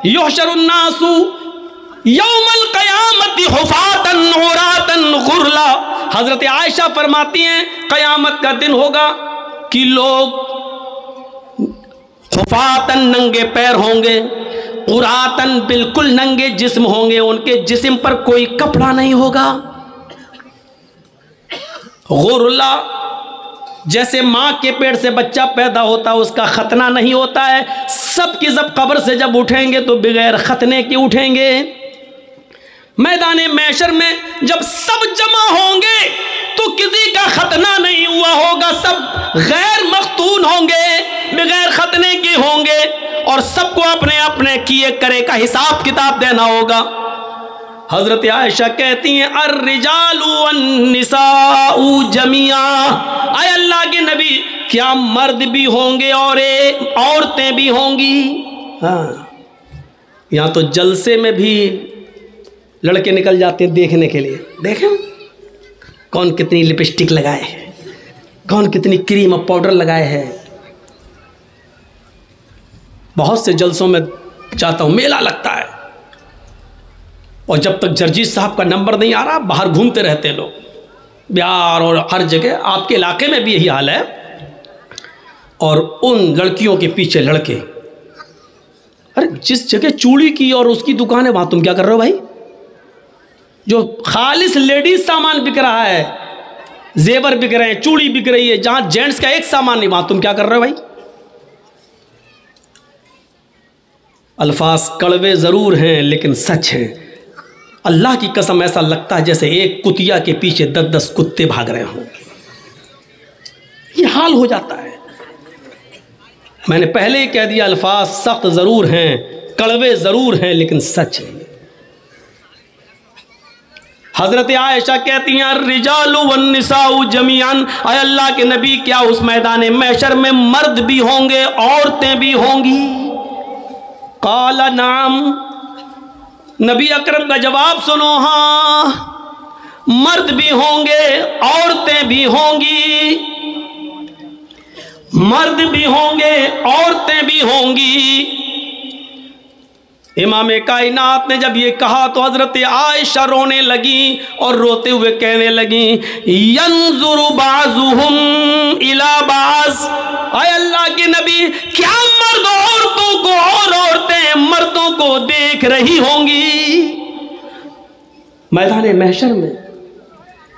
युहशरुन्नासु यौमल क़यामति हुफ़ातन उरातन गुरला। हज़रत आयशा फरमाती हैं क़यामत का दिन होगा कि लोग हुफ़ातन नंगे पैर होंगे, उरातन बिल्कुल नंगे जिस्म होंगे, उनके जिस्म पर कोई कपड़ा नहीं होगा। गुरला जैसे माँ के पेट से बच्चा पैदा होता है उसका खतना नहीं होता है, सब की सब कब्र से जब उठेंगे तो बगैर खतने के उठेंगे। मैदान महशर में जब सब जमा होंगे तो किसी का खतना नहीं हुआ होगा, सब गैर मख्तून होंगे, बगैर खतने के होंगे और सबको अपने अपने किए करे का हिसाब किताब देना होगा। हजरत आयशा कहती हैं अर्रिजालु वन्निसाउ जमिया, आय अल्लाह के नबी क्या मर्द भी होंगे और औरतें भी होंगी? हाँ, यहाँ तो जलसे में भी लड़के निकल जाते हैं देखने के लिए, देखें कौन कितनी लिपस्टिक लगाए है, कौन कितनी क्रीम और पाउडर लगाए हैं। बहुत से जलसों में जाता हूँ, मेला लगता है और जब तक जर्जीत साहब का नंबर नहीं आ रहा बाहर घूमते रहते हैं लोग, बिहार और हर जगह, आपके इलाके में भी यही हाल है। और उन लड़कियों के पीछे लड़के, अरे जिस जगह चूड़ी की और उसकी दुकान है वहाँ तुम क्या कर रहे हो भाई? जो खालिस लेडीज सामान बिक रहा है, जेवर बिक रहे हैं, चूड़ी बिक रही है, जहाँ जेंट्स का एक सामान नहीं वहाँ तुम क्या कर रहे हो भाई? अल्फाज कड़वे ज़रूर हैं लेकिन सच हैं। अल्लाह की कसम ऐसा लगता है जैसे एक कुतिया के पीछे 10-10 कुत्ते भाग रहे हों, ये हाल हो जाता है। मैंने पहले ही कह दिया अल्फाज सख्त ज़रूर हैं, कड़वे ज़रूर हैं लेकिन सच है। हज़रत आयशा कहती हैं अर्रिजालु वन्निसाउ जमीअन, आय अल्लाह के नबी क्या उस मैदान महशर में मर्द भी होंगे औरतें भी होंगी? काला नाम, नबी अकरम का जवाब सुनो, हाँ मर्द भी होंगे औरतें भी होंगी, मर्द भी होंगे औरतें भी होंगी। इमाम कायनात ने जब ये कहा तो हजरत आयशा रोने लगी और रोते हुए कहने लगी यंजुरु बाज़ुहुम इला बाज़, आय अल्लाह के नबी क्या मर्द औरतों को और औरतें मर्दों को देख रही होंगी मैदान महशर में?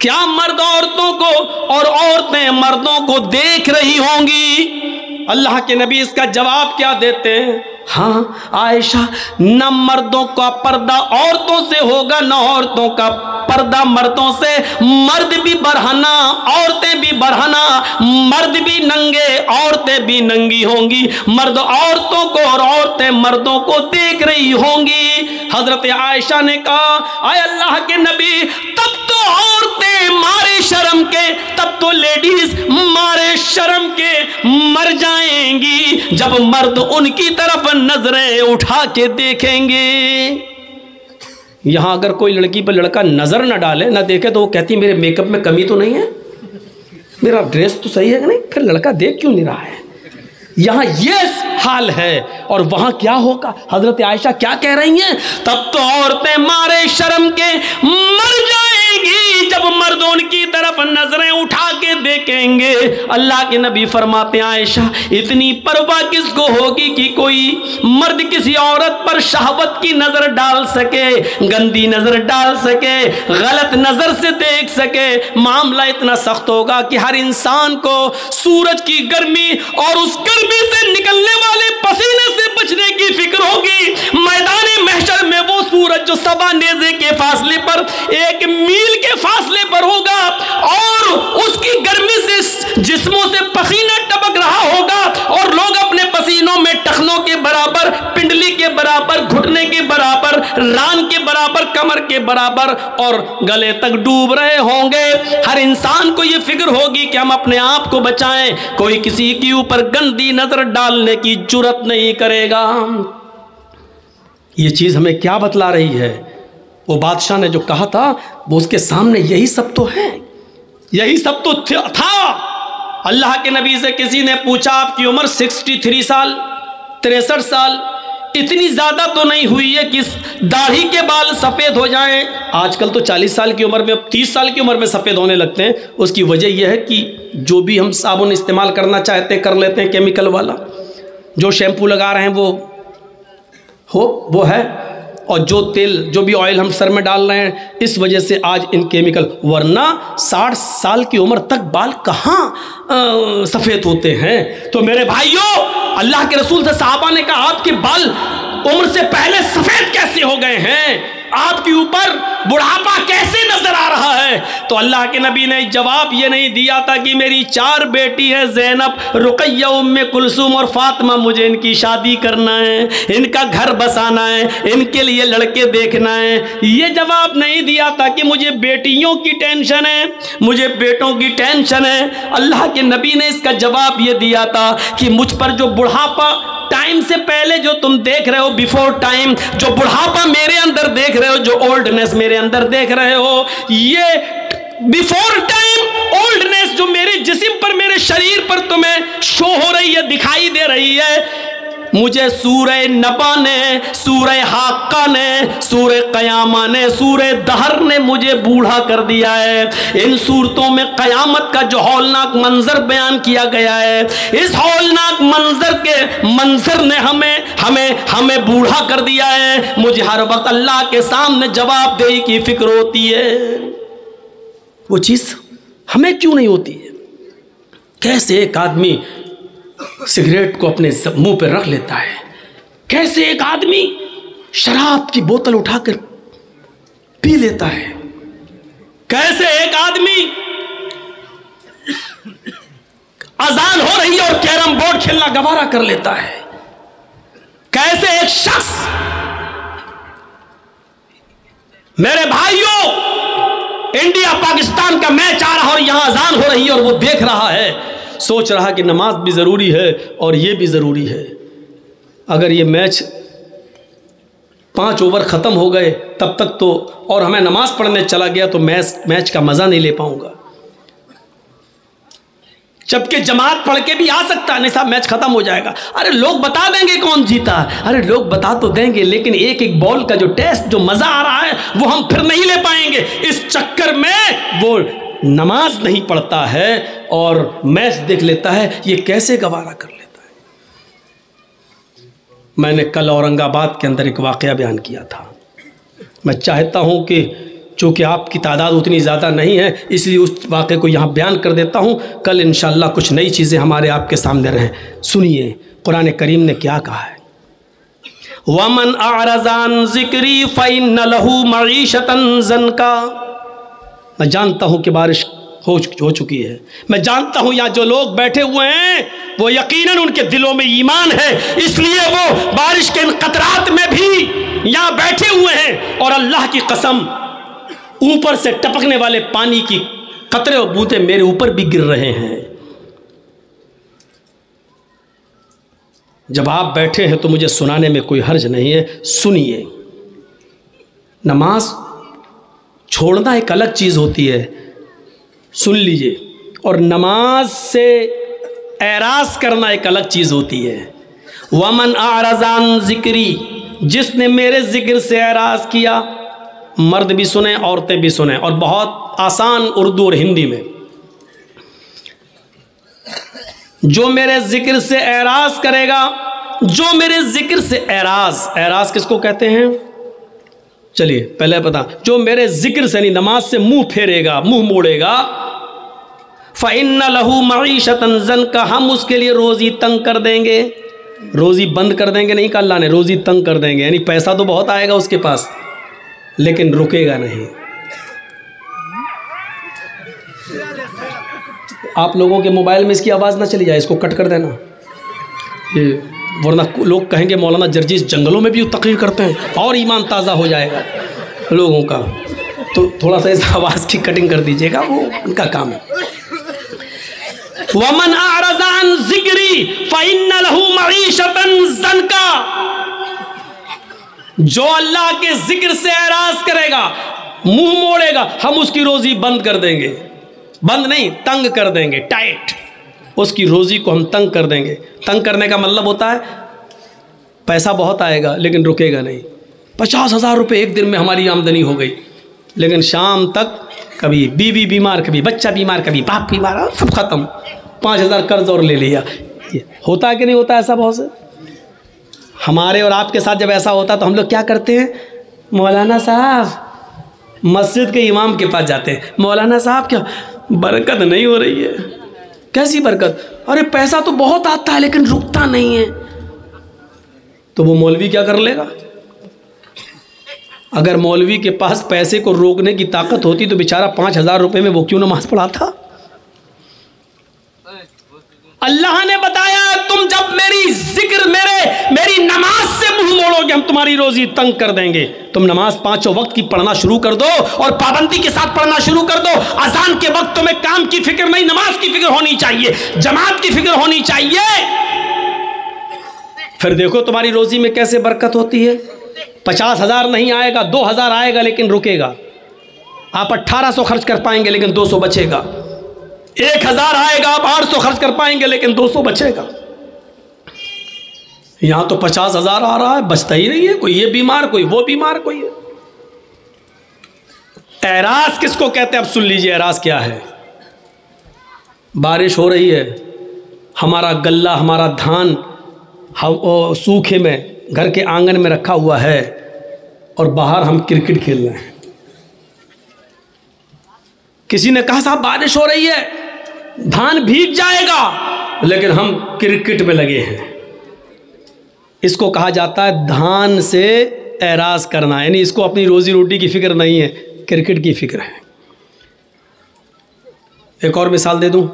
क्या मर्द औरतों को और औरतें मर्दों को देख रही होंगी? अल्लाह के नबी इसका जवाब क्या देते हैं? हाँ आयशा, न मर्दों का पर्दा औरतों से होगा न औरतों का पर्दा मर्दों से। मर्द भी बरहना औरतें भी बरहना, मर्द भी नंगे औरतें भी नंगी होंगी, मर्द औरतों को और औरतें मर्दों को देख रही होंगी। हजरत आयशा ने कहा आय अल्लाह के नबी तब तो औरतें मारे शर्म के, तब तो लेडीज मारे शर्म के मर जाएंगी जब मर्द उनकी तरफ नजरें उठा के देखेंगे। यहां अगर कोई लड़की पर लड़का नजर ना डाले ना देखे तो वो कहती मेरे मेकअप में कमी तो नहीं है, मेरा ड्रेस तो सही है कि नहीं, फिर लड़का देख क्यों नहीं रहा है? यहां ये हाल है और वहां क्या होगा? हजरत आयशा क्या कह रही हैं? तब तो औरतें मारे शर्म के मर जाएंगी जब मर्द उनकी तरफ नजरें उठा के देखेंगे। अल्लाह के नबी फरमाते हैं आयशा इतनी परवाह किसको होगी कि कोई मर्द किसी औरत पर शहवत की नजर डाल सके, गंदी नजर डाल सके, गलत नजर से देख सके। मामला इतना सख्त होगा कि हर इंसान को सूरज की गर्मी और उस गर्मी से निकलने वाले पसीने से बचने की फिक्र होगी। मैदान महशर में वो सूरज जो सवा नेज़े के फासले पर, 1 मील के फासले पर होगा और उसकी गर्मी से जिस्मों से पसीना टपक रहा होगा और लोग अपने पसीनों में टखनों के बराबर, पिंडली के बराबर, घुटने के बराबर, रान के बराबर, कमर के बराबर और गले तक डूब रहे होंगे। हर इंसान को ये फिक्र होगी कि हम अपने आप को बचाएं, कोई किसी के ऊपर गंदी नजर डालने की जुर्रत नहीं करेगा। ये चीज हमें क्या बतला रही है? वो बादशाह ने जो कहा था वो उसके सामने यही सब तो है, यही सब तो था। अल्लाह के नबी से किसी ने पूछा आपकी उम्र 63 साल, 63 साल, इतनी ज़्यादा तो नहीं हुई है कि दाढ़ी के बाल सफ़ेद हो जाएं। आजकल तो 40 साल की उम्र में, अब 30 साल की उम्र में सफ़ेद होने लगते हैं। उसकी वजह यह है कि जो भी हम साबुन इस्तेमाल करना चाहते हैं कर लेते हैं केमिकल वाला, जो शैम्पू लगा रहे हैं वो है, और जो तेल जो भी ऑयल हम सर में डाल रहे हैं, इस वजह से आज इन केमिकल, वरना 60 साल की उम्र तक बाल कहाँ सफ़ेद होते हैं। तो मेरे भाइयों, अल्लाह के रसूल से सहाबा ने कहा आपके बाल उम्र से पहले सफ़ेद कैसे हो गए हैं, आपके ऊपर बुढ़ापा कैसे नजर आ रहा है। तो अल्लाह के नबी ने जवाब ये नहीं दिया था कि मेरी 4 बेटी है, ज़ैनब, रुक़ैया, उम्मे कुलसूम और फातिमा, मुझे इनकी शादी करना है, इनका घर बसाना है, इनके लिए लड़के देखना है। ये जवाब नहीं दिया था कि मुझे बेटियों की टेंशन है, मुझे बेटों की टेंशन है। अल्लाह के नबी ने इसका जवाब ये दिया था कि मुझ पर जो बुढ़ापा टाइम से पहले जो तुम देख रहे हो, बिफोर टाइम, जो बुढ़ापा मेरे अंदर देख रहे हो, जो ओल्डनेस मेरे अंदर देख रहे हो, ये बिफोर टाइम ओल्डनेस जो मेरे जिस्म पर, मेरे शरीर पर तुम्हें शो हो रही है, दिखाई दे रही है, मुझे सूरह नबा ने, सूरह हाक्का ने, सूरह क़यामा ने, सूरह दहर ने मुझे बूढ़ा कर दिया है। इन सूरतों में क़यामत का जो हौलनाक मंजर बयान किया गया है, इस हौलनाक मंजर ने हमें बूढ़ा कर दिया है। मुझे हर वक्त अल्लाह के सामने जवाबदेही की फिक्र होती है। वो चीज़ हमें क्यों नहीं होती है? कैसे एक आदमी सिगरेट को अपने मुंह पे रख लेता है, कैसे एक आदमी शराब की बोतल उठाकर पी लेता है, कैसे एक आदमी अजान हो रही है और कैरम बोर्ड खेलना गवारा कर लेता है, कैसे एक शख्स, मेरे भाइयों, इंडिया पाकिस्तान का मैच आ रहा और यहां अजान हो रही है और वो देख रहा है, सोच रहा कि नमाज भी ज़रूरी है और ये भी ज़रूरी है। अगर ये मैच 5 ओवर ख़त्म हो गए तब तक तो, और हमें नमाज पढ़ने चला गया तो मैच का मज़ा नहीं ले पाऊंगा। जबकि जमात पढ़ के भी आ सकता है, नहीं साहब मैच ख़त्म हो जाएगा, अरे लोग बता देंगे कौन जीता, अरे लोग बता तो देंगे, लेकिन एक एक बॉल का जो टेस्ट, जो मज़ा आ रहा है वो हम फिर नहीं ले पाएंगे। इस चक्कर में वो नमाज नहीं पढ़ता है और मैच देख लेता है। ये कैसे गवारा कर लेता है? मैंने कल औरंगाबाद के अंदर एक वाक़या बयान किया था। मैं चाहता हूँ कि चूँकि आपकी तादाद उतनी ज़्यादा नहीं है, इसलिए उस वाक़े को यहाँ बयान कर देता हूँ। कल इंशाअल्लाह कुछ नई चीज़ें हमारे आपके सामने रहें। सुनिए कुरान करीम ने क्या कहा है। वमन आरज़ान ज़िक्री फ़इन्न लहू मईशतन ज़नका। मैं जानता हूँ कि बारिश हो चुकी है, मैं जानता हूँ यहाँ जो लोग बैठे हुए हैं वो यकीनन उनके दिलों में ईमान है, इसलिए वो बारिश के इन कतरात में भी यहाँ बैठे हुए हैं। और अल्लाह की कसम, ऊपर से टपकने वाले पानी की कतरे और बूंदे मेरे ऊपर भी गिर रहे हैं। जब आप बैठे हैं तो मुझे सुनाने में कोई हर्ज नहीं है। सुनिए, नमाज छोड़ना एक अलग चीज़ होती है, सुन लीजिए, और नमाज से एराज़ करना एक अलग चीज़ होती है। वमन आरज़ान ज़िक्री, जिसने मेरे ज़िक्र से एराज़ किया, मर्द भी सुने औरतें भी सुने, और बहुत आसान उर्दू और हिंदी में, जो मेरे ज़िक्र से एराज़ करेगा, जो मेरे ज़िक्र से एराज़ किसको कहते हैं? चलिए पहले पता, जो मेरे जिक्र से नहीं, नमाज से मुंह फेरेगा, मुंह मोड़ेगा, फ़इन्न लहू मईशतन ज़नका, हम उसके लिए रोज़ी तंग कर देंगे। रोज़ी बंद कर देंगे नहीं कहा अल्लाह ने, रोज़ी तंग कर देंगे, यानी पैसा तो बहुत आएगा उसके पास लेकिन रुकेगा नहीं। आप लोगों के मोबाइल में इसकी आवाज़ ना चली जाए, इसको कट कर देना, ये वरना लोग कहेंगे मौलाना जर्जीस जंगलों में भी तकरीर करते हैं, और ईमान ताज़ा हो जाएगा लोगों का। तो थोड़ा सा इस आवाज़ की कटिंग कर दीजिएगा, वो उनका काम है। वमन आरज़ान ज़िक्री फ़इन्न लहू मईशतन ज़नका, जो अल्लाह के जिक्र से एराज़ करेगा, मुंह मोड़ेगा, हम उसकी रोज़ी बंद कर देंगे। बंद नहीं, तंग कर देंगे, टाइट, उसकी रोज़ी को हम तंग कर देंगे। तंग करने का मतलब होता है पैसा बहुत आएगा लेकिन रुकेगा नहीं। 50,000 रुपये एक दिन में हमारी आमदनी हो गई, लेकिन शाम तक कभी बीवी बीमार, कभी बच्चा बीमार, कभी बाप बीमार, सब खत्म। 5,000 कर्ज और ले लिया। ये होता है कि नहीं होता ऐसा बहुत से? हमारे और आपके साथ जब ऐसा होता तो हम लोग क्या करते हैं? मौलाना साहब, मस्जिद के इमाम के पास जाते हैं, मौलाना साहब क्या बरकत नहीं हो रही है? कैसी बरकत? अरे पैसा तो बहुत आता है लेकिन रुकता नहीं है। तो वो मौलवी क्या कर लेगा? अगर मौलवी के पास पैसे को रोकने की ताकत होती तो बेचारा 5,000 रुपये में वो क्यों नमाज पढ़ाता? अल्लाह ने बताया तुम जब मेरी जिक्र मेरी नमाज से मुंह मोड़ोगे हम तुम्हारी रोजी तंग कर देंगे। तुम नमाज 5 वक्त की पढ़ना शुरू कर दो और पाबंदी के साथ पढ़ना शुरू कर दो। अजान के वक्त तुम्हें काम की फिक्र नहीं, नमाज की फिक्र होनी चाहिए, जमात की फिक्र होनी चाहिए। फिर देखो तुम्हारी रोजी में कैसे बरकत होती है। 50,000 नहीं आएगा, 2,000 आएगा लेकिन रुकेगा। आप 1800 खर्च कर पाएंगे लेकिन 200 बचेगा। 1,000 आएगा, आप 800 खर्च कर पाएंगे लेकिन 200 बचेगा। यहां तो 50,000 आ रहा है, बचता ही नहीं है। कोई ये बीमार, कोई वो बीमार, कोई एराज किसको कहते हैं? अब सुन लीजिए एराज क्या है। बारिश हो रही है, हमारा गल्ला, हमारा धान सूखे में घर के आंगन में रखा हुआ है और बाहर हम क्रिकेट खेल रहे हैं। किसी ने कहा साहब बारिश हो रही है, धान भीग जाएगा, लेकिन हम क्रिकेट में लगे हैं। इसको कहा जाता है धान से एराज करना, यानी इसको अपनी रोजी रोटी की फिक्र नहीं है, क्रिकेट की फिक्र है। एक और मिसाल दे दूं,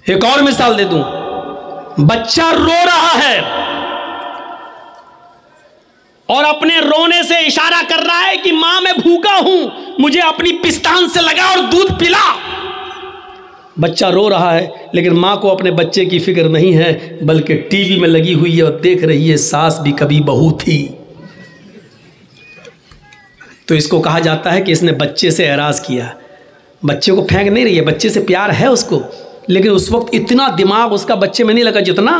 एक और मिसाल दे दूं। बच्चा रो रहा है और अपने रोने से इशारा कर रहा है कि मां मैं भूखा हूं, मुझे अपनी पिस्तान से लगा और दूध पिला। बच्चा रो रहा है लेकिन मां को अपने बच्चे की फिक्र नहीं है, बल्कि टीवी में लगी हुई है और देख रही है सास भी कभी बहू थी। तो इसको कहा जाता है कि इसने बच्चे से एराज किया। बच्चे को फेंक नहीं रही है, बच्चे से प्यार है उसको, लेकिन उस वक्त इतना दिमाग उसका बच्चे में नहीं लगा जितना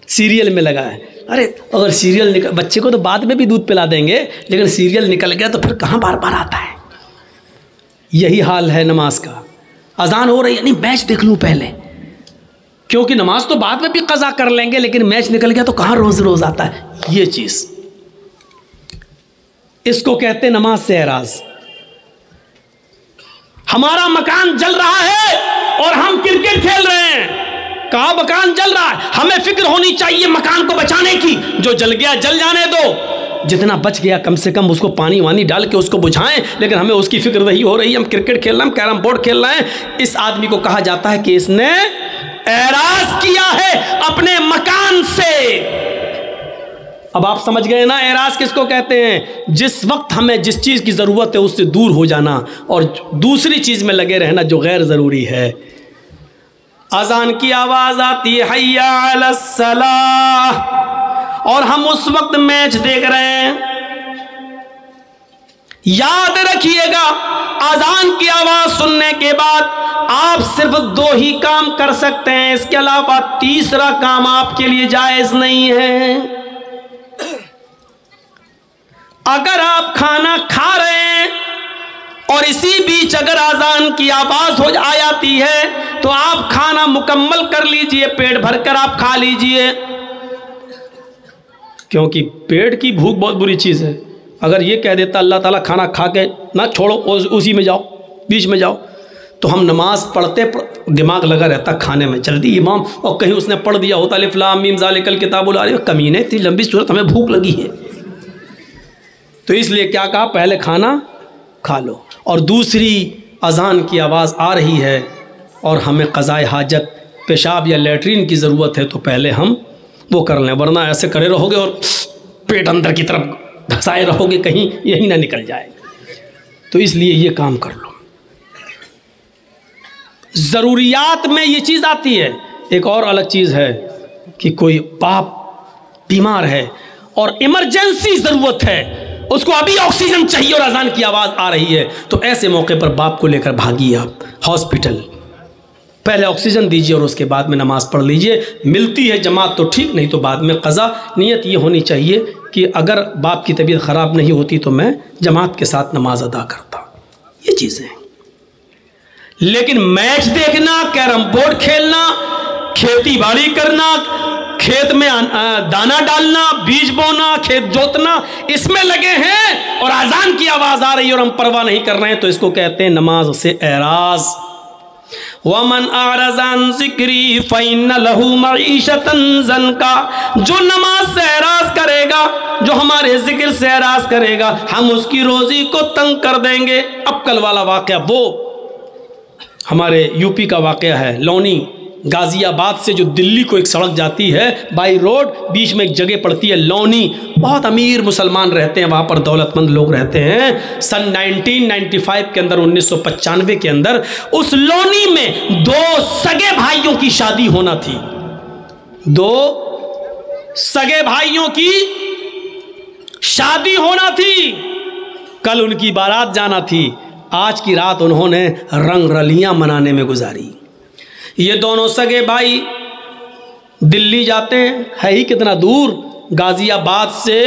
सीरियल में लगा है। अरे अगर सीरियल निकल, बच्चे को तो बाद में भी दूध पिला देंगे, लेकिन सीरियल निकल गया तो फिर कहाँ बार बार आता है। यही हाल है नमाज का। अजान हो रही है, नहीं मैच देख लूँ पहले, क्योंकि नमाज तो बाद में भी कज़ा कर लेंगे, लेकिन मैच निकल गया तो कहाँ रोज रोज आता है। ये चीज़, इसको कहते हैं नमाज से एराज। हमारा मकान जल रहा है और हम क्रिकेट खेल रहे हैं। कहाँ मकान जल रहा है, हमें फिक्र होनी चाहिए मकान को बचाने की। जो जल गया जल जाने दो, जितना बच गया कम से कम उसको पानी वानी डाल के उसको बुझाएं, लेकिन हमें उसकी फिक्र नहीं हो रही। हम क्रिकेट खेल रहे हैं, हम कैरम बोर्ड खेल रहे हैं। इस आदमी को कहा जाता है कि इसने एराज किया है अपने मकान से। अब आप समझ गए ना एराज किसको कहते हैं? जिस वक्त हमें जिस चीज़ की ज़रूरत है उससे दूर हो जाना और दूसरी चीज़ में लगे रहना जो गैर ज़रूरी है। अजान की आवाज़ आती है हय्या अलस सलाह, और हम उस वक्त मैच देख रहे हैं। याद रखिएगा, अजान की आवाज़ सुनने के बाद आप सिर्फ 2 ही काम कर सकते हैं, इसके अलावा तीसरा काम आपके लिए जायज़ नहीं है। अगर आप खाना खा रहे हैं और इसी बीच अगर अजान की आवाज़ हो जाती है तो आप खाना मुकम्मल कर लीजिए, पेट भरकर आप खा लीजिए, क्योंकि पेट की भूख बहुत बुरी चीज़ है। अगर ये कह देता अल्लाह ताला खाना खा के ना छोड़ो, उसी में जाओ, बीच में जाओ, तो हम नमाज पढ़ते दिमाग लगा रहता खाने में, जल्दी इमाम, और कहीं उसने पढ़ दिया होता अलिफ लाम मीम ज़ालिकल किताबुल ला रही, कमीने इतनी लंबी सूरत, हमें भूख लगी है। तो इसलिए क्या कहा, पहले खाना खा लो, और दूसरी अजान की आवाज़ आ रही है और हमें क़ज़ाए हाजत, पेशाब या लेटरिन की ज़रूरत है, तो पहले हम वो कर लें, वरना ऐसे करे रहोगे और पेट अंदर की तरफ धंसाए रहोगे, कहीं यही ना निकल जाए। तो इसलिए ये काम कर लो। ज़रूरियात में ये चीज़ आती है। एक और अलग चीज़ है कि कोई बाप बीमार है और इमरजेंसी ज़रूरत है, उसको अभी ऑक्सीजन चाहिए और अजान की आवाज़ आ रही है, तो ऐसे मौके पर बाप को लेकर भागिए आप हॉस्पिटल। पहले ऑक्सीजन दीजिए और उसके बाद में नमाज़ पढ़ लीजिए। मिलती है जमात तो ठीक, नहीं तो बाद में क़ज़ा। नियत ये होनी चाहिए कि अगर बाप की तबीयत ख़राब नहीं होती तो मैं जमात के साथ नमाज अदा करता। ये चीज़ें, लेकिन मैच देखना, कैरम बोर्ड खेलना, खेती बाड़ी करना, खेत में दाना डालना, बीज बोना, खेत जोतना, इसमें लगे हैं और अजान की आवाज़ आ रही है और हम परवाह नहीं कर रहे हैं, तो इसको कहते हैं नमाज से एराज़। वमन आरज़ान ज़िक्री फ़इन्न लहू मईशतन ज़नका, जो नमाज से एराज़ करेगा, जो हमारे जिक्र से एराज़ करेगा, हम उसकी रोज़ी को तंग कर देंगे। अब कल वाला वाक़या वो हमारे यूपी का वाक़या है। लौनी गाज़ियाबाद से जो दिल्ली को एक सड़क जाती है बाई रोड, बीच में एक जगह पड़ती है लौनी। बहुत अमीर मुसलमान रहते हैं वहाँ पर, दौलतमंद लोग रहते हैं। सन 1995 के अंदर, 1995 के अंदर उस लौनी में 2 सगे भाइयों की शादी होना थी। 2 सगे भाइयों की शादी होना थी। कल उनकी बारात जाना थी। आज की रात उन्होंने रंग रलियां मनाने में गुजारी। ये दोनों सगे भाई दिल्ली जाते हैं, है ही कितना दूर, गाज़ियाबाद से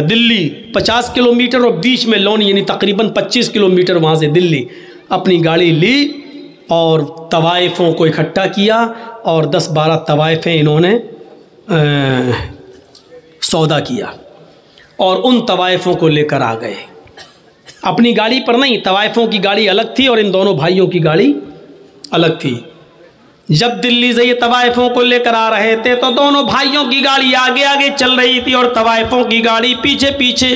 दिल्ली 50 किलोमीटर और बीच में लौनी, यानी तकरीबन 25 किलोमीटर वहाँ से दिल्ली। अपनी गाड़ी ली और तवाइफ़ों को इकट्ठा किया और 10-12 तवाइफ़ें इन्होंने सौदा किया और उन तवाइफ़ों को लेकर आ गए। अपनी गाड़ी पर नहीं, तवाइफ़ों की गाड़ी अलग थी और इन दोनों भाइयों की गाड़ी अलग थी। जब दिल्ली से ये तवाइफ़ों को लेकर आ रहे थे तो दोनों भाइयों की गाड़ी आगे आगे चल रही थी और तवाइफ़ों की गाड़ी पीछे पीछे।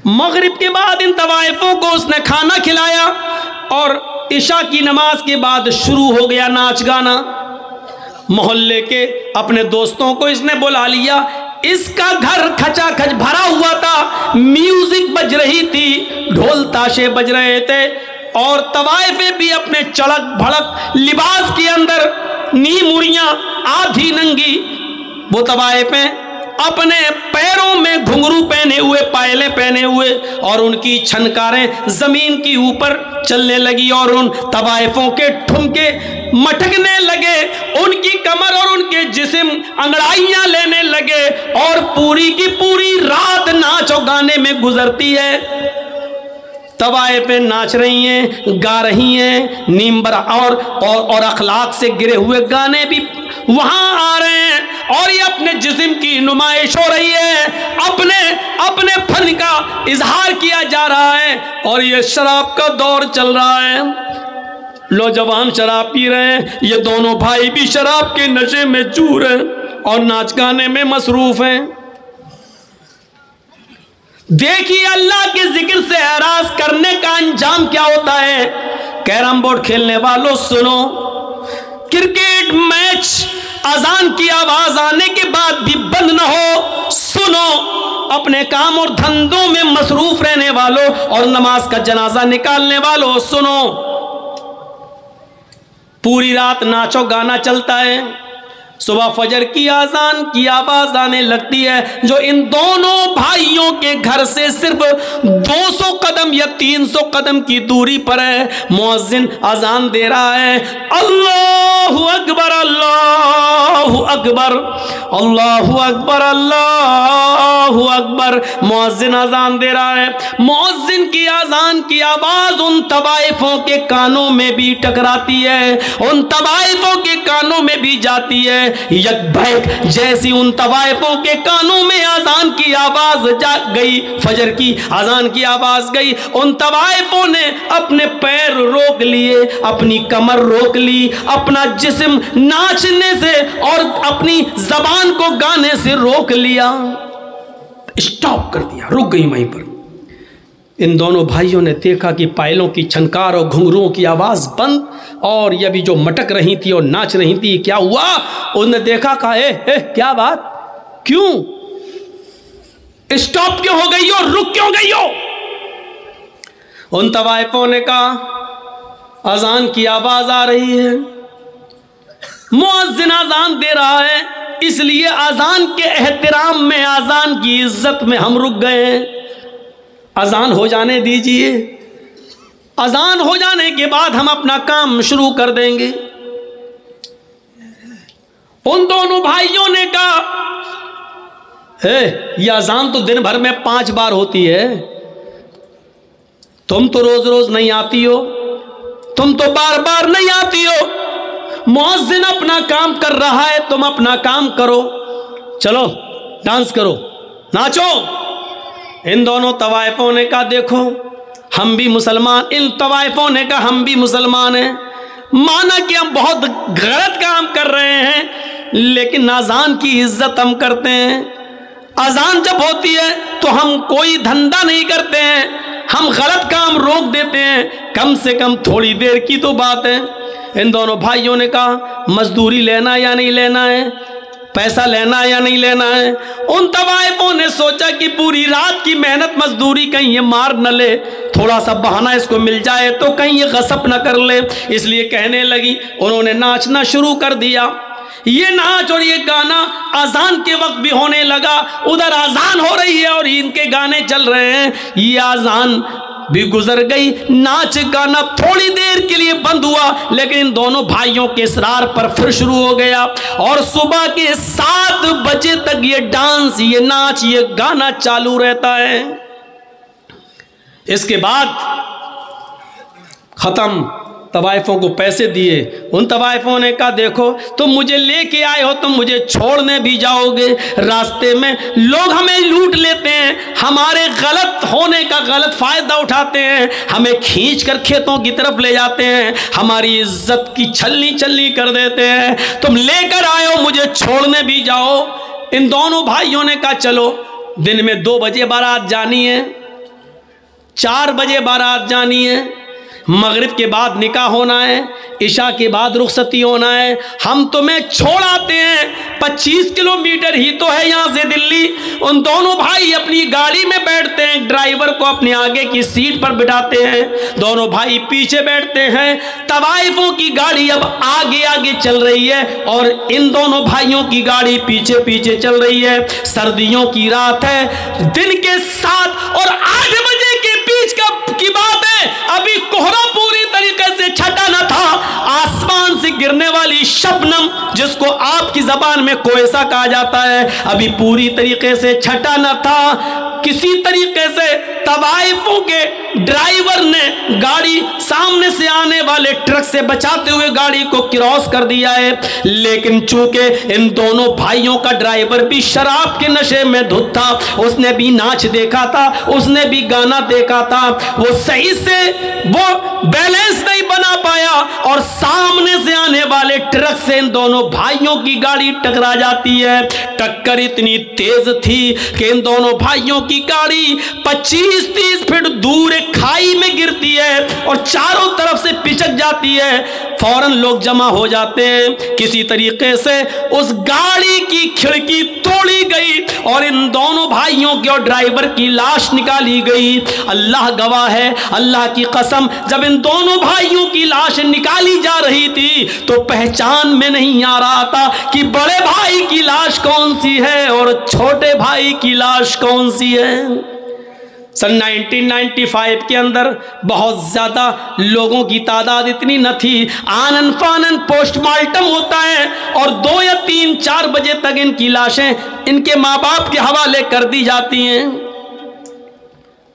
मगरिब के बाद इन तवाइफ़ों को उसने खाना खिलाया और इशा की नमाज के बाद शुरू हो गया नाच गाना। मोहल्ले के अपने दोस्तों को इसने बुला लिया। इसका घर खचाखच भरा हुआ था, म्यूजिक बज रही थी, ढोल ताशे बज रहे थे और तवाइफे भी अपने चड़क भड़क लिबास के अंदर, नी मुड़ियाँ आधी नंगी। वो तवाइफे अपने पैरों में घुंघरू पहने हुए, पायले पहने हुए और उनकी छनकारें ज़मीन की ऊपर चलने लगी और उन तवाइफों के ठुमके मटकने लगे। उनकी कमर और उनके जिस्म अंगड़ाइयाँ लेने लगे और पूरी की पूरी रात नाच और गाने में गुजरती है। तवाइफें नाच रही हैं, गा रही हैं, नीमबर और अखलाक से गिरे हुए गाने भी वहाँ आ रहे हैं और ये अपने जिस्म की नुमाइश हो रही है, अपने फन का इजहार किया जा रहा है और ये शराब का दौर चल रहा है। नौजवान शराब पी रहे हैं, ये दोनों भाई भी शराब के नशे में चूर हैं और नाच गाने में मसरूफ हैं। देखिए अल्लाह के जिक्र से एराज करने का अंजाम क्या होता है। कैरम बोर्ड खेलने वालों सुनो, क्रिकेट मैच अजान की आवाज आने के बाद भी बंद न हो, सुनो। अपने काम और धंधों में मसरूफ रहने वालों और नमाज का जनाजा निकालने वालों सुनो। पूरी रात नाचो गाना चलता है, सुबह फजर की आजान की आवाज आने लगती है, जो इन दोनों भाइयों के घर से सिर्फ 200 कदम या 300 कदम की दूरी पर है। मुअज्जिन अजान दे रहा है, अल्लाहु अकबर अल्लाहु अकबर अल्लाहु अकबर अल्लाहु अकबर। मुअज्जिन अजान दे रहा है। मुअज्जिन की अजान की आवाज उन तवाइफों के कानों में भी टकराती है, उन तवाइफों के कानों में भी जाती है। यकबैक जैसी उन तवाइफों के कानों में अजान की आवाज जा गई, फजर की अजान की आवाज गई, उन तवाइफों ने अपने पैर रोक लिए, अपनी कमर रोक ली, अपना जिस्म नाचने से और अपनी जबान को गाने से रोक लिया, स्टॉप कर दिया, रुक गई वहीं पर। इन दोनों भाइयों ने देखा कि पायलों की छनकार और घुंघरुओं की आवाज़ बंद और ये भी जो मटक रही थी और नाच रही थी, क्या हुआ? उन्होंने देखा, कहा क्या बात, क्यों स्टॉप क्यों हो गई हो, रुक क्यों गई हो? उन तवाइफों ने कहा, अजान की आवाज़ आ रही है, मुअज्जिन अजान दे रहा है, इसलिए अजान के एहतराम में, अजान की इज्जत में हम रुक गए हैं, अजान हो जाने दीजिए। अजान हो जाने के बाद हम अपना काम शुरू कर देंगे। उन दोनों भाइयों ने कहा, यह अजान तो दिन भर में 5 बार होती है, तुम तो रोज रोज नहीं आती हो, तुम तो बार बार नहीं आती हो, मुअज्जिन अपना काम कर रहा है, तुम अपना काम करो, चलो डांस करो, नाचो। इन दोनों तवाइफों ने कहा, देखो हम भी मुसलमान, इन तवाइफों ने कहा हम भी मुसलमान हैं, माना कि हम बहुत गलत काम कर रहे हैं, लेकिन अजान की इज्जत हम करते हैं। अजान जब होती है तो हम कोई धंधा नहीं करते हैं, हम गलत काम रोक देते हैं, कम से कम थोड़ी देर की तो बात है। इन दोनों भाइयों ने कहा, मजदूरी लेना या नहीं लेना है, पैसा लेना या नहीं लेना है। उन तवाइफों ने सोचा कि पूरी रात की मेहनत मजदूरी कहीं ये मार न ले, थोड़ा सा बहाना इसको मिल जाए तो कहीं ये गसब न कर ले, इसलिए कहने लगी। उन्होंने नाचना शुरू कर दिया। ये नाच और ये गाना अजान के वक्त भी होने लगा। उधर अजान हो रही है और इनके गाने चल रहे हैं। ये अजान भी गुजर गई, नाच गाना थोड़ी देर के लिए बंद हुआ, लेकिन इन दोनों भाइयों के इसरार पर फिर शुरू हो गया और सुबह के 7 बजे तक ये डांस, ये नाच, ये गाना चालू रहता है। इसके बाद खत्म, तवाइफों को पैसे दिए। उन तवाइफों ने कहा, देखो तुम मुझे लेके आए हो, तुम मुझे छोड़ने भी जाओगे, रास्ते में लोग हमें लूट लेते हैं, हमारे गलत होने का गलत फायदा उठाते हैं, हमें खींच कर खेतों की तरफ ले जाते हैं, हमारी इज्जत की छलनी छलनी कर देते हैं, तुम लेकर आए हो, मुझे छोड़ने भी जाओ। इन दोनों भाइयों ने कहा, चलो दिन में 2 बजे बारात जानी है, 4 बजे बारात जानी है, मगरिब के बाद निकाह होना है, इशा के बाद रुखसती होना है, हम तुम्हें छोड़ आते हैं। 25 किलोमीटर ही तो है यहाँ से दिल्ली। उन दोनों भाई अपनी गाड़ी में बैठते हैं, ड्राइवर को अपने आगे की सीट पर बिठाते हैं, दोनों भाई पीछे बैठते हैं। तवाइफों की गाड़ी अब आगे आगे चल रही है और इन दोनों भाइयों की गाड़ी पीछे पीछे चल रही है। सर्दियों की रात है, दिन के 7 और 8 बजे के बीच की बात है। अभी कोहरा पूरी तरीके से छटा न था, आसमान से गिरने वाली शबनम, जिसको आपकी जबान में कोयसा कहा जाता है, अभी पूरी तरीके से छटा न था। किसी तरीके से तवाइफों के ड्राइवर ने गाड़ी सामने से आने वाले ट्रक से बचाते हुए गाड़ी को क्रॉस कर दिया है, लेकिन चूंकि इन दोनों भाइयों का ड्राइवर भी शराब के नशे में धुत था, उसने भी नाच देखा था, उसने भी गाना देखा था, वो सही से वो बैलेंस नहीं बना पाया और सामने से आने वाले ट्रक से इन दोनों भाइयों की गाड़ी टकरा जाती है। टक्कर इतनी तेज थी कि इन दोनों भाइयों की गाड़ी 25-30 फीट दूर एक खाई में गिरती है और चारों तरफ से पिचक जाती है। फौरन लोग जमा हो जाते हैं, किसी तरीके से उस गाड़ी की खिड़की तोड़ी गई और इन दोनों भाइयों की और ड्राइवर की लाश निकाली गई। अल्लाह गवाह है, अल्लाह की कसम, जब इन दोनों भाइयों की लाश निकाली जा रही थी तो पहचान में नहीं आ रहा था कि बड़े भाई की लाश कौन सी है और छोटे भाई की लाश कौन सी है। सन 1995 के अंदर बहुत ज़्यादा लोगों की तादाद इतनी न थी, आनन फानन पोस्टमार्टम होता है और 2 या 3-4 बजे तक इनकी लाशें इनके माँ बाप के हवाले कर दी जाती हैं,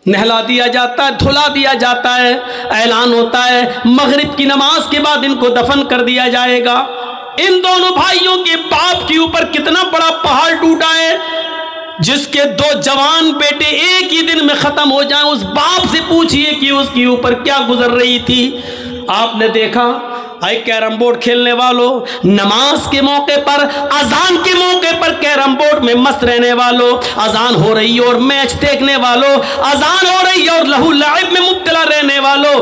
नहला दिया जाता है, धुला दिया जाता है, ऐलान होता है मगरिब की नमाज के बाद इनको दफन कर दिया जाएगा। इन दोनों भाइयों के बाप के ऊपर कितना बड़ा पहाड़ टूटा है, जिसके 2 जवान बेटे एक ही दिन में खत्म हो जाएं। उस बाप से पूछिए कि उसके ऊपर क्या गुजर रही थी। आपने देखा, आई कैरम बोर्ड खेलने वालों, नमाज के मौके पर, अजान के मौके पर कैरम बोर्ड में मस्त रहने वालों, अजान हो रही है और मैच देखने वालों, अजान हो रही है और लहू लाइब में मुब्तला रहने वालों,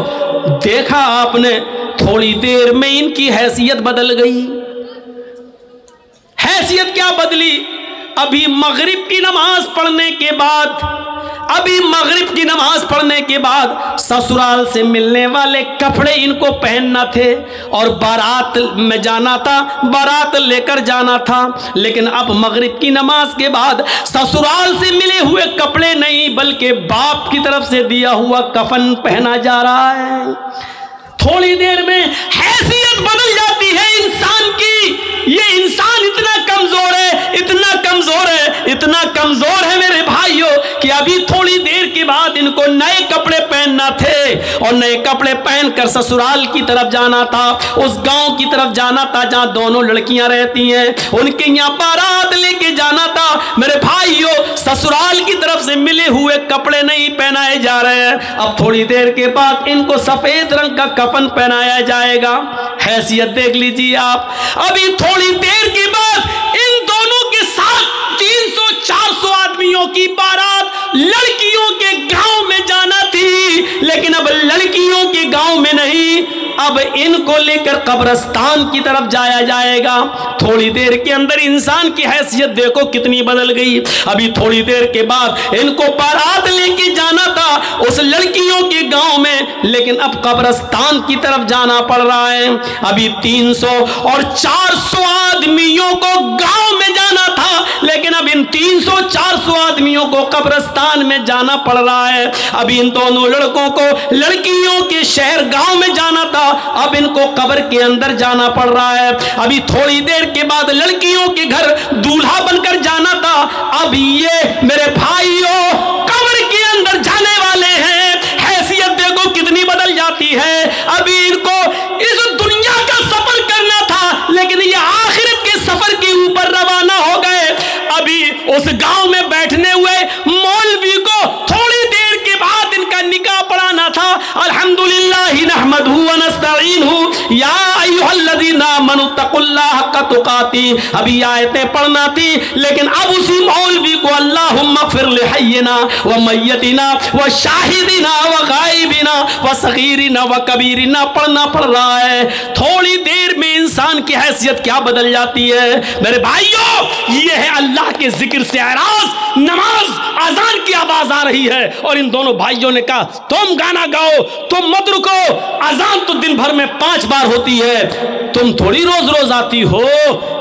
देखा आपने थोड़ी देर में इनकी हैसियत बदल गई। हैसियत क्या बदली? अभी मगरिब की नमाज पढ़ने के बाद ससुराल से मिलने वाले कपड़े इनको पहनना थे और बारात में जाना था, बारात लेकर जाना था। लेकिन अब मगरिब की नमाज के बाद ससुराल से मिले हुए कपड़े नहीं बल्कि बाप की तरफ से दिया हुआ कफन पहना जा रहा है। थोड़ी देर में हैसियत बदल जाती है इंसान की। ये इंसान इतना कमजोर है, इतना कमजोर है, इतना कमजोर है मेरे भाइयों कि अभी थोड़ी देर के बाद इनको नए कपड़े पहनना थे और नए कपड़े पहनकर ससुराल की तरफ जाना था, उस गांव की तरफ जाना था जहां दोनों लड़कियां रहती हैं, उनके यहाँ बारात लेके जाना था। मेरे भाइयों, ससुराल की तरफ से मिले हुए कपड़े नहीं पहनाए जा रहे हैं। अब थोड़ी देर के बाद इनको सफेद रंग का कफन पहनाया जाएगा। हैसियत देख लीजिए आप। अभी थोड़ी देर के बाद इन दोनों के साथ 300-400 आदमियों की बारात लड़कियों के गांव में जाना थी, लेकिन अब लड़कियों के गांव में नहीं, अब इनको लेकर कब्रिस्तान की तरफ जाया जाएगा। थोड़ी देर के अंदर इंसान की हैसियत देखो कितनी बदल गई। अभी थोड़ी देर के बाद इनको बारात लेके जाना था उस लड़कियों के गांव में, लेकिन अब कब्रिस्तान की तरफ जाना पड़ रहा है। अभी 300 और 400 आदमियों को गांव में जाना था, लेकिन अब इन 300-400 आदमियों को कब्रिस्तान में जाना पड़ रहा है। अभी इन दोनों लड़कों को लड़कियों के शहर गांव में जाना था, अब इनको कब्र के अंदर जाना पड़ रहा है। अभी थोड़ी देर के बाद लड़कियों के घर दूल्हा बनकर जाना था, अब ये मेरे भाइयों कब्र के अंदर जाने वाले हैं। हैसियत देखो कितनी बदल जाती है। अभी इनको इस दुनिया का सफर करना था, लेकिन ये आखिरत के सफर के ऊपर रवाना हो गए। अभी उस गांव में बैठने हुए मौलवी को थोड़ी देर के बाद इनका निकाह पढ़ाना था। अल्हम्दुलिल्लाह नहमदुहु व नस्तईनुहु या अय्युहल्लज़ीना आमनु तक़ुल्लाह हक़्क़ तुक़ाती, अभी आयतें पढ़ना थी, लेकिन अब उसी मौलवी को अल्लाहुम्मा ग़फ़िर लिहय्यिना व मय्यतिना व शाहिदिना व गायबिना व सगीरिना व कबीरिना पढ़ना पड़ रहा है। थोड़ी देर में इंसान की हैसियत क्या बदल जाती है मेरे भाइयों। ये है अल्लाह के जिक्र से एराज़। नमाज अजान की आवाज आ रही है और इन दोनों भाइयों ने कहा तुम गाना गाओ, तुम मत रुको, अजान तो दिन भर में 5 बार होती है, तुम थोड़ी रोज रोज आती हो,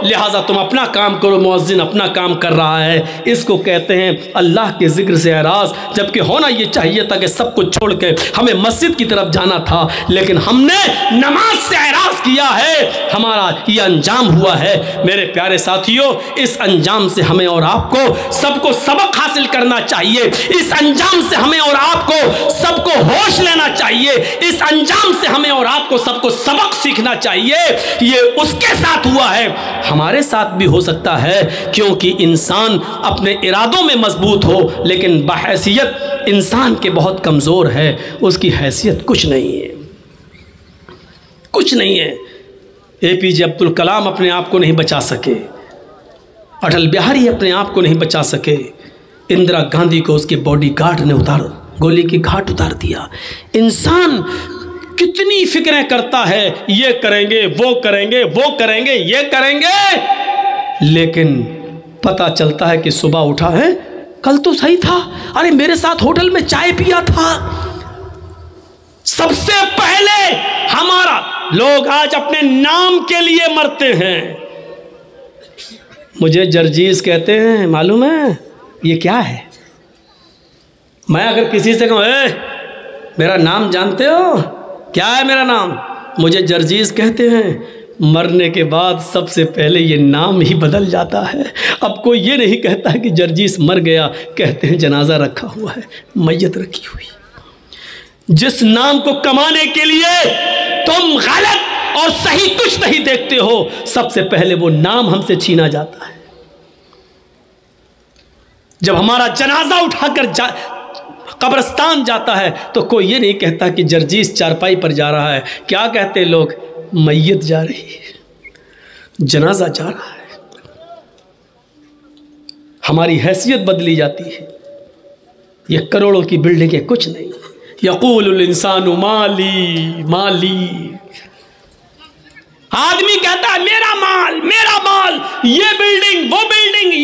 लिहाजा तुम अपना काम करो, मुअज्जिन अपना काम कर रहा है। इसको कहते हैं अल्लाह के जिक्र से एराज़। जबकि होना ये चाहिए था कि सब कुछ छोड़ के हमें मस्जिद की तरफ जाना था, लेकिन हमने नमाज से एराज़ किया है, हमारा ये अंजाम हुआ है। मेरे प्यारे साथियों, इस अंजाम से हमें और आपको सबको सबक हासिल करना चाहिए। इस अंजाम से हमें और आपको सबको होश लेना चाहिए। इस अंजाम से हमें और आपको सबको सबक सीखना चाहिए। ये उसके साथ हुआ है, हमारे साथ भी हो सकता है, क्योंकि इंसान अपने इरादों में मजबूत हो, लेकिन बहैसियत इंसान के बहुत कमज़ोर है, उसकी हैसियत कुछ नहीं है, कुछ नहीं है। APJ अब्दुल कलाम अपने आप को नहीं बचा सके, अटल बिहारी अपने आप को नहीं बचा सके, इंदिरा गांधी को उसके बॉडीगार्ड ने गोली की घाट उतार दिया। इंसान कितनी फिक्रें करता है, ये करेंगे, वो करेंगे, वो करेंगे, ये करेंगे, लेकिन पता चलता है कि सुबह उठा है, कल तो सही था, अरे मेरे साथ होटल में चाय पिया था। सबसे पहले हमारा लोग आज अपने नाम के लिए मरते हैं। मुझे जर्जीस कहते हैं, मालूम है ये क्या है? मैं अगर किसी से कहूँ मेरा नाम जानते हो क्या है मेरा नाम, मुझे जर्जीस कहते हैं। मरने के बाद सबसे पहले ये नाम ही बदल जाता है। अब कोई ये नहीं कहता है कि जर्जीस मर गया, कहते हैं जनाजा रखा हुआ है, मैयत रखी हुई। जिस नाम को कमाने के लिए तुम गलत और सही कुछ नहीं देखते हो, सबसे पहले वो नाम हमसे छीना जाता है। जब हमारा जनाजा उठाकर कब्रिस्तान जाता है तो कोई ये नहीं कहता कि जर्जीस चारपाई पर जा रहा है, क्या कहते हैं लोग, मैयत जा रही है, जनाजा जा रहा है। हमारी हैसियत बदली जाती है। ये करोड़ों की बिल्डिंगें कुछ नहीं। यक़ूलुल इंसानु माली माली, आदमी कहता है मेरा माल, मेरा माल, ये बिल्डिंग, वो बिल्डिंग,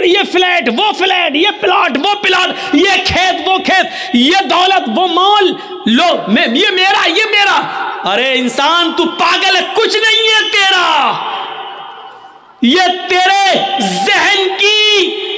ये फ्लैट वो फ्लैट, ये प्लॉट वो प्लॉट, ये खेत वो खेत, ये दौलत वो मॉल, लो ये मेरा ये मेरा। अरे इंसान तू पागल है, कुछ नहीं है तेरा। ये तेरे जहन की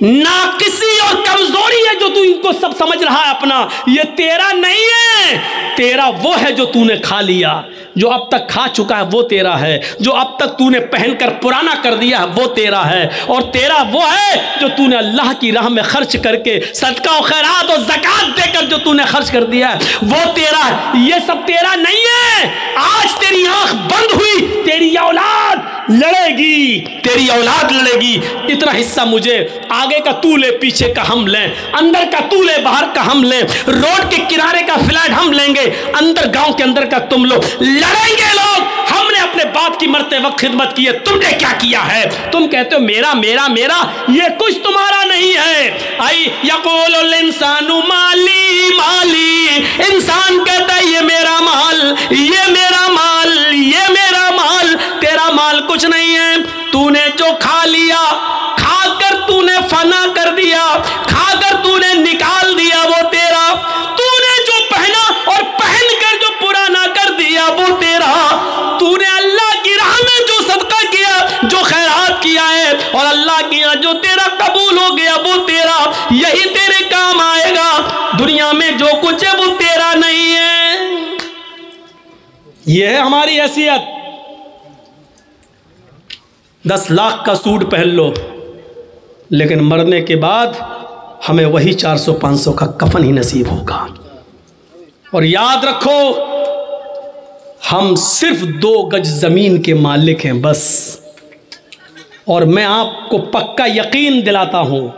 नाकिसी और कमजोरी है जो तू इनको सब समझ रहा है अपना। ये तेरा नहीं है, तेरा वो है जो तूने खा लिया, जो अब तक खा चुका है वो तेरा है, जो अब तक तूने पहनकर पुराना कर दिया है वो तेरा है, और तेरा वो है जो तूने अल्लाह की राह में खर्च करके सदका और खैरात और ज़कात देकर जो तूने खर्च कर दिया है वो तेरा है। ये सब तेरा नहीं है। आज तेरी आंख बंद हुई, तेरी औलाद लड़ेगी, तेरी औलाद लड़ेगी। इतना हिस्सा मुझे, आगे का तू ले, पीछे का हम लें, अंदर का तू ले, बाहर का हम लें, रोड के किनारे का फ्लैट हम लेंगे, अंदर गांव के अंदर का तुम लोग। लड़ेंगे लोग। हमने अपने बाप की मरते वक्त खिदमत की है, तुमने क्या किया है? तुम कहते हो मेरा मेरा मेरा, ये कुछ तुम्हारा नहीं है। आई यक़ूलुल इंसानु माली माली, इंसान कहता है ये मेरा माल, ये मेरा माल, ये मेरा माल। तेरा माल कुछ नहीं है। तूने जो खा लिया, खाकर तूने फना कर दिया, खाकर तूने निकाल दिया वो तेरा। तूने जो पहना और पहनकर जो पुराना कर दिया वो तेरा। तूने अल्लाह की राह में जो सदका किया, जो खैरात किया है और अल्लाह किया जो तेरा कबूल हो गया वो तेरा। यही तेरे काम आएगा। दुनिया में जो कुछ है वो तेरा नहीं है। यह है हमारी हैसियत। 10 लाख का सूट पहन लो, लेकिन मरने के बाद हमें वही 400-500 का कफन ही नसीब होगा। और याद रखो, हम सिर्फ 2 गज ज़मीन के मालिक हैं बस। और मैं आपको पक्का यकीन दिलाता हूँ,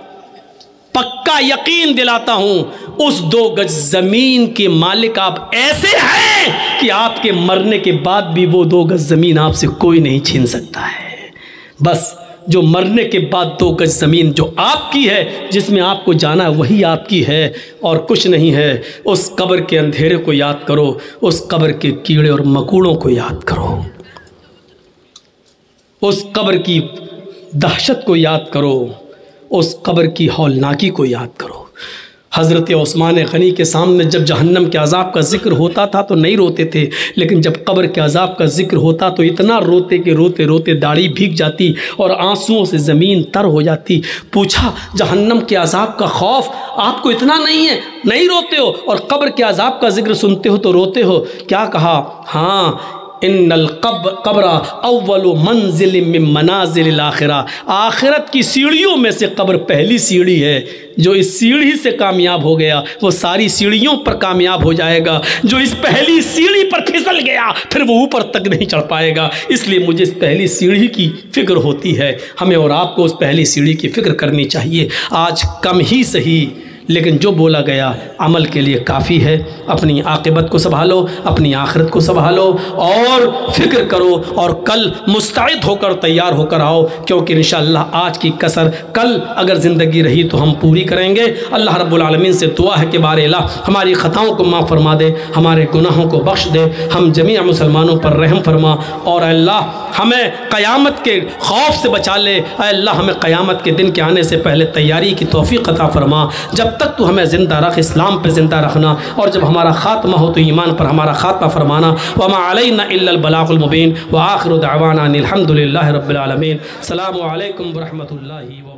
पक्का यकीन दिलाता हूँ, उस 2 गज ज़मीन के मालिक आप ऐसे हैं कि आपके मरने के बाद भी वो 2 गज ज़मीन आपसे कोई नहीं छीन सकता है। बस जो मरने के बाद 2 गज ज़मीन जो आपकी है, जिसमें आपको जाना है, वही आपकी है और कुछ नहीं है। उस कब्र के अंधेरे को याद करो, उस कब्र के कीड़े और मकोड़ों को याद करो, उस कब्र की दहशत को याद करो, उस कब्र की हौलनाकी को याद करो। हज़रत उस्मान गनी के सामने जब जहन्नम के अज़ाब का ज़िक्र होता था तो नहीं रोते थे, लेकिन जब कब्र के अज़ाब का ज़िक्र होता तो इतना रोते कि रोते रोते दाढ़ी भीग जाती और आंसुओं से ज़मीन तर हो जाती। पूछा, जहन्नम के अज़ाब का खौफ आपको इतना नहीं है, नहीं रोते हो, और कब्र के अज़ाब का ज़िक्र सुनते हो तो रोते हो? क्या कहा? हाँ, इन्नल कब्र अव्वलु मंजिल मिन मनाजिल आखिरा, आखिरत की सीढ़ियों में से कब्र पहली सीढ़ी है। जो इस सीढ़ी से कामयाब हो गया वो सारी सीढ़ियों पर कामयाब हो जाएगा। जो इस पहली सीढ़ी पर फिसल गया फिर वो ऊपर तक नहीं चढ़ पाएगा। इसलिए मुझे इस पहली सीढ़ी की फ़िक्र होती है। हमें और आपको उस पहली सीढ़ी की फ़िक्र करनी चाहिए। आज कम ही सही, लेकिन जो बोला गया अमल के लिए काफ़ी है। अपनी आक़िबत को संभालो, अपनी आखिरत को संभालो और फ़िक्र करो, और कल मुस्तैद होकर तैयार होकर आओ, क्योंकि इंशाअल्लाह आज की कसर कल अगर ज़िंदगी रही तो हम पूरी करेंगे। अल्लाह रब्बुल आलमीन से दुआ है कि बारे अल्लाह हमारी ख़ताओं को माफ़ फरमा दे, हमारे गुनाहों को बख्श दे, हम जमीअ मुसलमानों पर रहम फरमा, और अल्लाह हमें क़यामत के खौफ से बचा ले। अल्लाह हमें क़यामत के दिन के आने से पहले तैयारी की तौफ़ीक़ अता फरमा। जब तक तू हमें ज़िंदा रख, इस्लाम पे ज़िंदा रखना, और जब हमारा ख़ात्मा हो तो ईमान पर हमारा ख़ात्मा फरमाना। वमा अलैना इल्लल बलागुल मुबीन व आखिरु दअवाना अनिल हम्दुलिल्लाहि रब्बिल आलमीन। अस्सलामु अलैकुम व रहमतुल्लाहि व